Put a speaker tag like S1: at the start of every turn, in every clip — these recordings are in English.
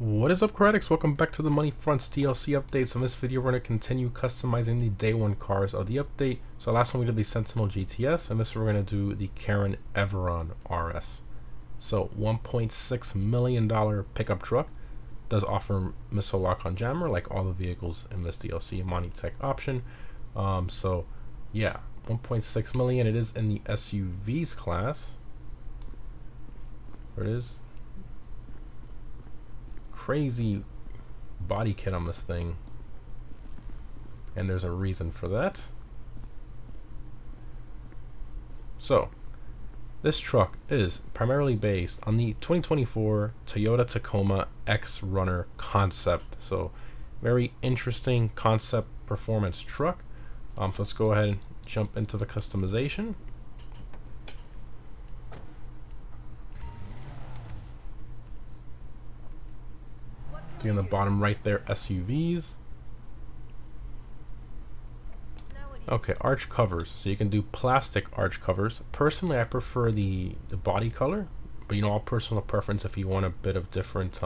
S1: What is up, critics? Welcome back to the Money Fronts DLC updates. In this video, we're going to continue customizing the day one cars of the update. So last one we did the Sentinel GTS, and this we're going to do the Karin Everon RS. So $1.6 million pickup truck. Does offer missile lock-on jammer like all the vehicles in this DLC Money Tech option. So yeah, 1.6 million. It is in the SUVs class. There it is. Crazy body kit on this thing, and there's a reason for that. So this truck is primarily based on the 2024 Toyota Tacoma X Runner concept. So very interesting concept performance truck. So let's go ahead and jump into the customization. In the bottom right there, SUVs. Okay, arch covers. So you can do plastic arch covers. Personally, I prefer the body color, but you know, all personal preference if you want a bit of different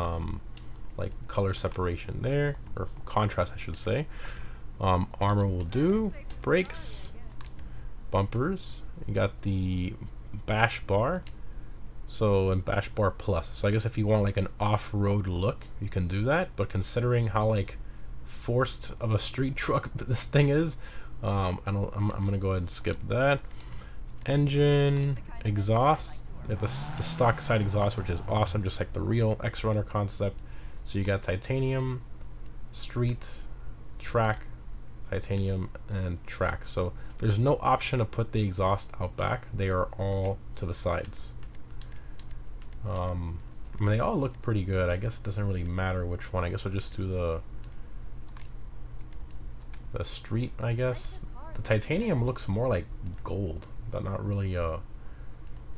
S1: like color separation there, or contrast I should say. Armor will do. Brakes, bumpers. You got the bash bar. So, and bash bar plus. So I guess if you want like an off-road look, you can do that. But considering how like forced of a street truck this thing is, I'm gonna go ahead and skip that. Engine, exhaust. You have the stock side exhaust, which is awesome, just like the real X Runner concept. So you got titanium, street, track, titanium, and track. So there's no option to put the exhaust out back. They are all to the sides. I mean, they all look pretty good. I guess it doesn't really matter which one. I guess we'll just do the street, I guess. The titanium looks more like gold, but not really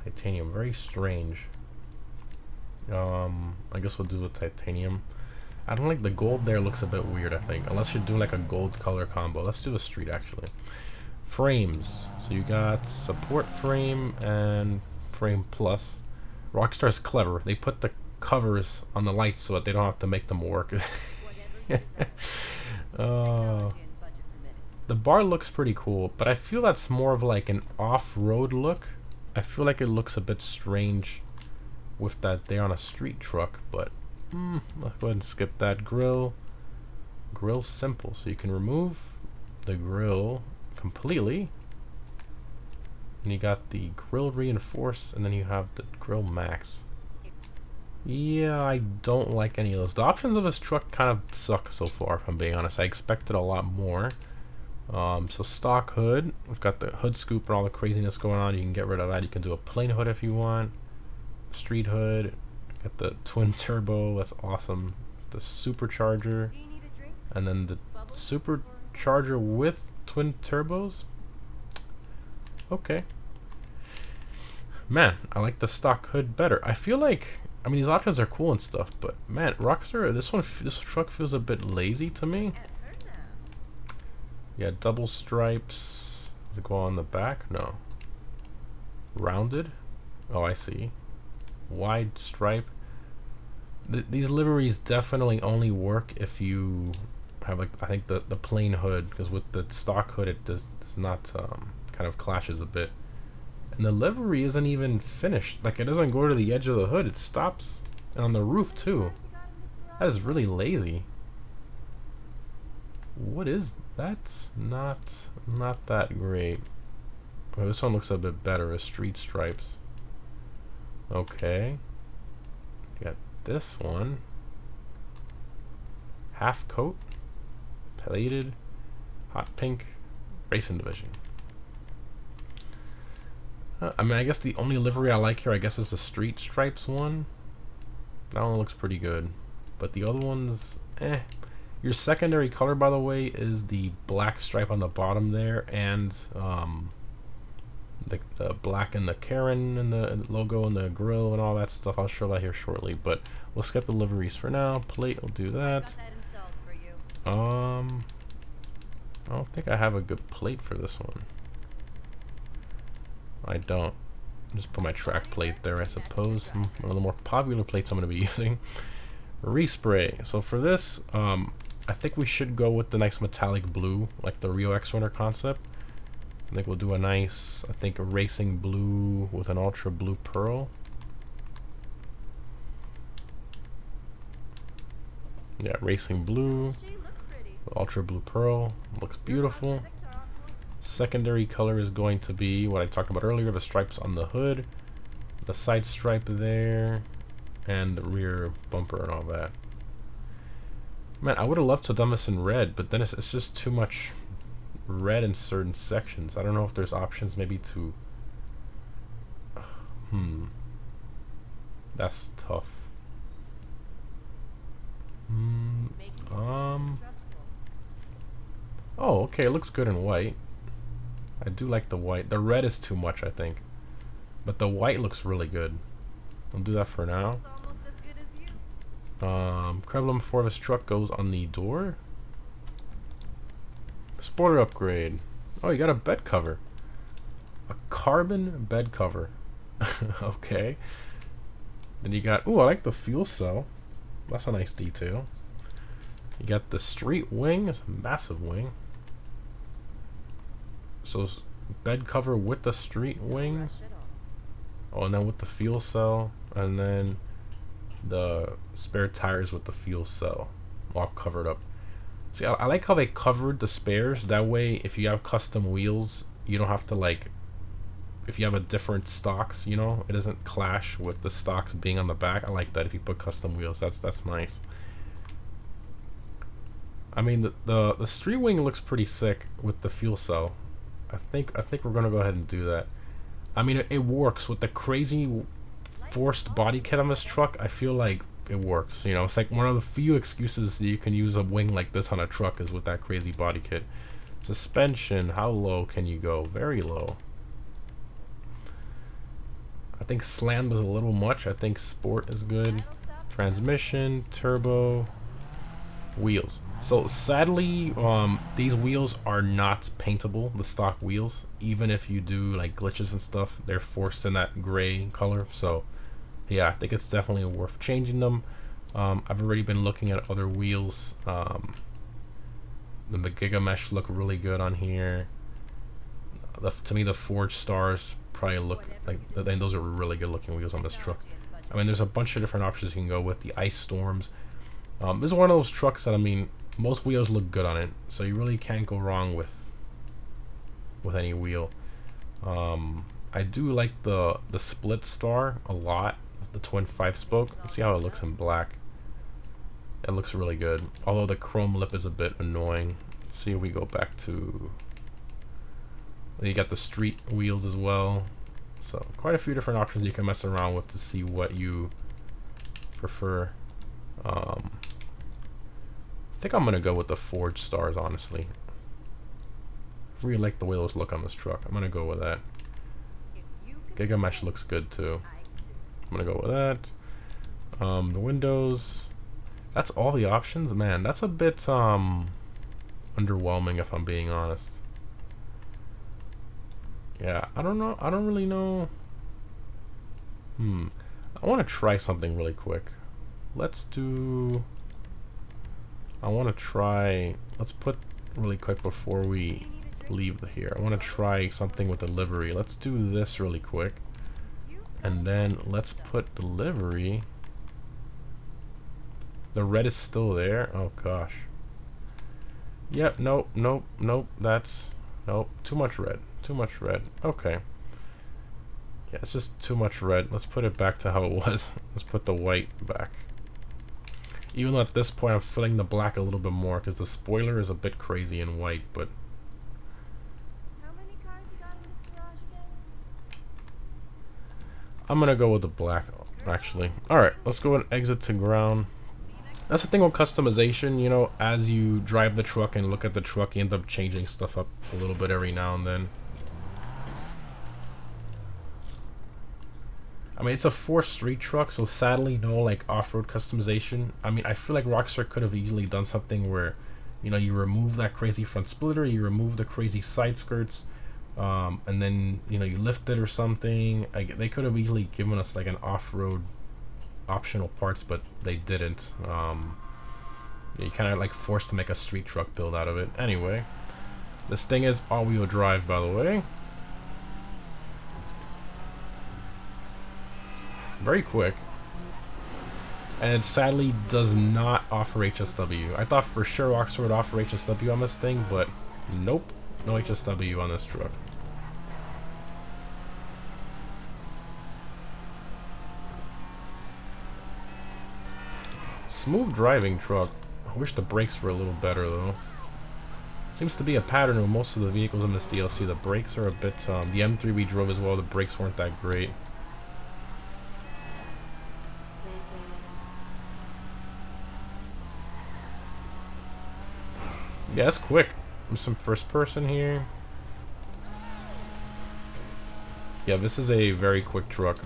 S1: titanium. Very strange. I guess we'll do the titanium. I don't like the gold there, looks a bit weird, I think. Unless you're doing like a gold color combo. Let's do a street, actually. Frames. So you got support frame and frame plus. Rockstar's clever. They put the covers on the lights so that they don't have to make them work. The bar looks pretty cool, but I feel that's more of like an off-road look. I feel like it looks a bit strange with that there on a street truck, but let's go ahead and skip that. Grill simple, so you can remove the grill completely. And you got the grill reinforced, and then you have the grill max. Yeah, I don't like any of those. The options of this truck kind of suck so far, if I'm being honest. I expected a lot more. So stock hood, we've got the hood scoop and all the craziness going on. You can get rid of that. You can do a plain hood if you want. Street hood. Got the twin turbo, that's awesome. The supercharger, and then the supercharger with twin turbos. Okay. Man, I like the stock hood better. I feel like, I mean, these options are cool and stuff, but man, Rockstar, this truck feels a bit lazy to me. Yeah, double stripes. Does it go on the back? No. Rounded? Oh, I see. Wide stripe. These liveries definitely only work if you have, like, I think the plain hood, because with the stock hood it does not kind of clashes a bit. And the livery isn't even finished. Like, it doesn't go to the edge of the hood, it stops. And on the roof too. That is really lazy. What is that? Not that great. Oh, this one looks a bit better as street stripes. Okay. You got this one. Half coat. Plated. Hot pink. Racing division. I mean, I guess the only livery I like here, I guess, is the street stripes one. That one looks pretty good. But the other ones, eh. Your secondary color, by the way, is the black stripe on the bottom there, and the black and the Karin and the logo and the grill and all that stuff. I'll show that here shortly, but we'll skip the liveries for now. Plate, we'll do that. I don't think I have a good plate for this one. I don't. Just put my track plate there, I suppose. One of the more popular plates I'm going to be using. Respray. So for this, I think we should go with the nice metallic blue, like the Rio X Runner concept. I think we'll do a nice, I think a racing blue with an ultra blue pearl. Yeah, racing blue, ultra blue pearl, looks beautiful. Secondary color is going to be what I talked about earlier, the stripes on the hood, the side stripe there, and the rear bumper and all that. Man, I would have loved to have done this in red, but then it's just too much red in certain sections. I don't know if there's options maybe to... That's tough. Oh, okay, it looks good in white. I do like the white. The red is too much, I think. But the white looks really good. I'll do that for now. Creme for this truck goes on the door. Spoiler upgrade. Oh, you got a bed cover. A carbon bed cover. Okay. Then you got... Ooh, I like the fuel cell. That's a nice detail. You got the street wing. It's a massive wing. So bed cover with the street wing. Oh, and then with the fuel cell. And then the spare tires with the fuel cell. All covered up. See, I like how they covered the spares. That way, if you have custom wheels, you don't have to, like... If you have a different stocks, you know, it doesn't clash with the stocks being on the back. I like that if you put custom wheels. That's nice. I mean, the street wing looks pretty sick with the fuel cell. I think we're gonna go ahead and do that. I mean, it works with the crazy forced body kit on this truck. I feel like it works. You know, it's like one of the few excuses you can use a wing like this on a truck is with that crazy body kit. Suspension, how low can you go? Very low. I think slam was a little much. I think sport is good. Transmission, turbo, wheels. So sadly, these wheels are not paintable, the stock wheels. Even if you do like glitches and stuff, they're forced in that gray color. So yeah, I think it's definitely worth changing them. I've already been looking at other wheels. The Giga Mesh look really good on here. To me, the Forged Stars probably look like, those are really good looking wheels on this truck. I mean, there's a bunch of different options you can go with. The Ice Storms. This is one of those trucks that, I mean, most wheels look good on it, so you really can't go wrong with any wheel. I do like the split star a lot, the twin 5-spoke. Let's see how it looks in black. It looks really good, although the chrome lip is a bit annoying. Let's see if we go back to... You got the street wheels as well. So quite a few different options you can mess around with to see what you prefer. I think I'm gonna go with the Forged Stars, honestly. I really like the way those look on this truck. I'm gonna go with that. Giga Mesh looks good too. I'm gonna go with that. The windows. That's all the options? Man, that's a bit underwhelming if I'm being honest. Yeah, I don't know. I don't really know. I want to try something really quick. Let's do... I want to try... Let's put really quick before we leave here. I want to try something with the livery. Let's do this really quick. And then let's put the livery... The red is still there? Oh, gosh. Yep, nope, nope, nope. That's... Nope, too much red. Too much red. Okay. Yeah, it's just too much red. Let's put it back to how it was. Let's put the white back. Even though at this point I'm filling the black a little bit more because the spoiler is a bit crazy in white, but...
S2: How many cars you got in this garage again?
S1: I'm gonna go with the black, actually. Alright, let's go and exit to ground. That's the thing with customization, you know, as you drive the truck and look at the truck, you end up changing stuff up a little bit every now and then. I mean, it's a 4-street truck, so sadly no, like, off-road customization. I mean, I feel like Rockstar could have easily done something where, you know, you remove that crazy front splitter, you remove the crazy side skirts, and then, you know, you lift it or something. They could have easily given us, like, an off-road optional parts, but they didn't. You kind of like forced to make a street truck build out of it. Anyway, this thing is all-wheel drive, by the way. Very quick. And it sadly does not offer HSW. I thought for sure Rockstar would offer HSW on this thing, but nope, no HSW on this truck. Smooth driving truck. I wish the brakes were a little better though. Seems to be a pattern with most of the vehicles in this DLC. The brakes are a bit, the M3 we drove as well, the brakes weren't that great. Yeah, that's quick. There's some first person here. Yeah, this is a very quick truck.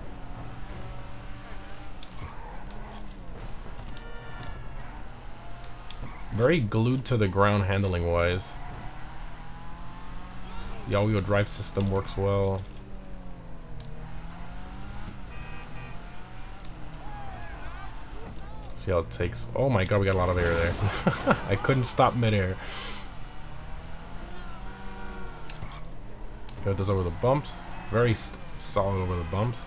S1: Very glued to the ground handling wise. The all-wheel drive system works well. See how it takes. Oh my god, we got a lot of air there. I couldn't stop midair. It does over the bumps. Very solid over the bumps.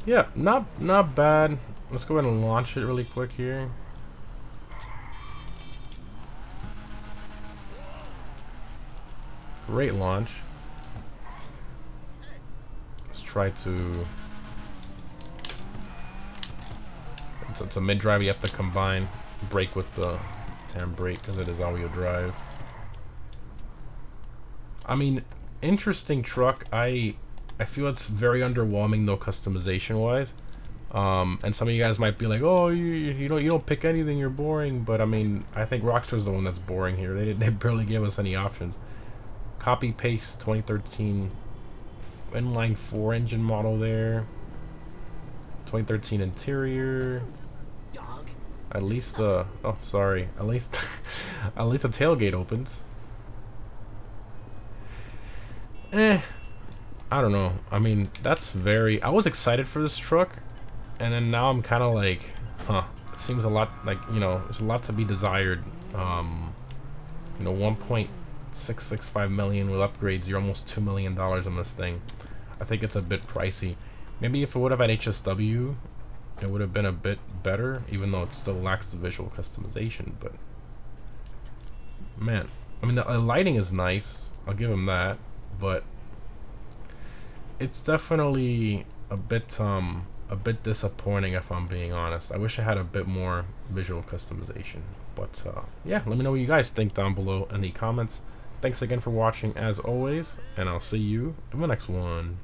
S1: Yeah, not bad. Let's go ahead and launch it really quick here. Great launch. Let's try to... It's a mid-drive, you have to combine brake with the handbrake because it is all-wheel drive. I mean, interesting truck. I feel it's very underwhelming though, customization wise. And some of you guys might be like, oh, you don't pick anything, you're boring. But I mean, I think Rockstar's the one that's boring here. They barely gave us any options. Copy paste 2013 inline 4 engine model there. 2013 interior.
S3: Dog.
S1: At least the at least at least the tailgate opens. I don't know. I mean, that's very... I was excited for this truck, and then now I'm kind of like, huh. It seems a lot like, you know, there's a lot to be desired. You know, 1.665 million with upgrades. You're almost $2 million on this thing. I think it's a bit pricey. Maybe if it would have had HSW, it would have been a bit better, even though it still lacks the visual customization. But man, I mean, the lighting is nice. I'll give him that, but it's definitely a bit disappointing if I'm being honest. I wish I had a bit more visual customization. But yeah, let me know what you guys think down below in the comments. Thanks again for watching as always, and I'll see you in the next one.